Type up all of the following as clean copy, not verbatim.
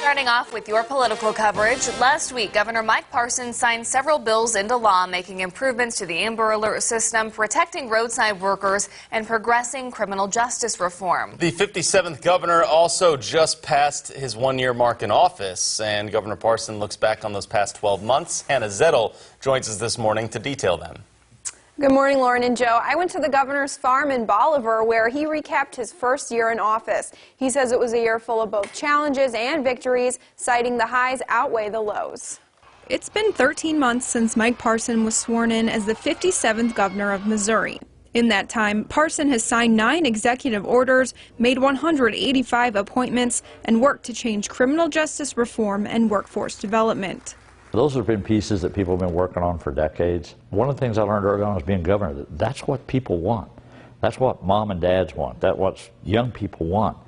Starting off with your political coverage, last week Governor Mike Parson signed several bills into law making improvements to the Amber Alert system, protecting roadside workers, and progressing criminal justice reform. The 57th governor also just passed his one-year mark in office, and Governor Parson looks back on those past 12 months. Hannah Zettel joins us this morning to detail them. Good morning, Lauren and Joe. I went to the governor's farm in Bolivar where he recapped his first year in office. He says it was a year full of both challenges and victories, citing the highs outweigh the lows. It's been 13 months since Mike Parson was sworn in as the 57th governor of Missouri. In that time, Parson has signed 9 executive orders, made 185 appointments, and worked to change criminal justice reform and workforce development. Those have been pieces that people have been working on for decades. One of the things I learned early on as being governor, that's what people want. That's what mom and dads want. That's what young people want.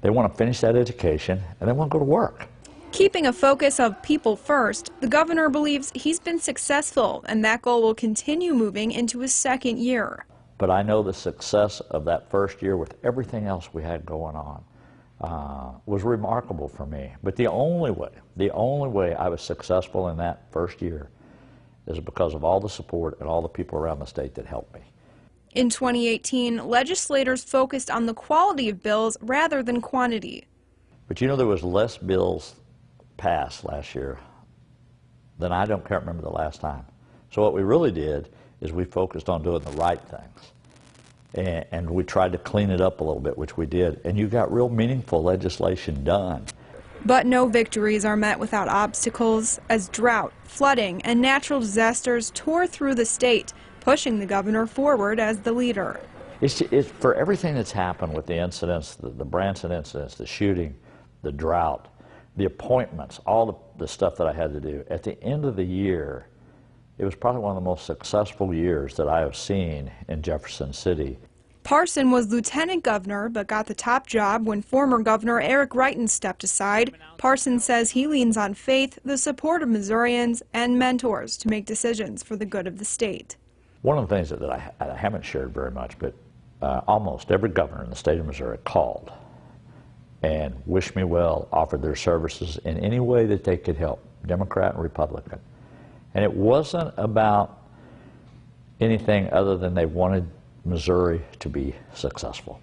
They want to finish that education and they want to go to work. Keeping a focus of people first, the governor believes he's been successful, and that goal will continue moving into his second year. But I know the success of that first year with everything else we had going on was remarkable for me. But the only way I was successful in that first year is because of all the support and all the people around the state that helped me. In 2018, legislators focused on the quality of bills rather than quantity. But you know, there was less bills passed last year than I can't remember the last time. So what we really did is we focused on doing the right things. And we tried to clean it up a little bit, which we did, and you got real meaningful legislation done. But no victories are met without obstacles, as drought, flooding, and natural disasters tore through the state, pushing the governor forward as the leader. It's for everything that's happened with the incidents, the Branson incidents, the shooting, the drought, the appointments, all the stuff that I had to do. At the end of the year, it was probably one of the most successful years that I have seen in Jefferson City. Parson was lieutenant governor, but got the top job when former Governor Eric Wrighton stepped aside. Parson says he leans on faith, the support of Missourians, and mentors to make decisions for the good of the state. One of the things that I haven't shared very much, but almost every governor in the state of Missouri called and wished me well, offered their services in any way that they could help, Democrat and Republican. And it wasn't about anything other than they wanted Missouri to be successful.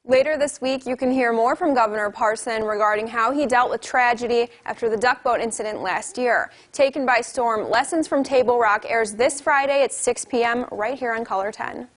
Later this week, you can hear more from Governor Parson regarding how he dealt with tragedy after the duck boat incident last year. Taken by storm, Lessons from Table Rock airs this Friday at 6 p.m. right here on Color 10.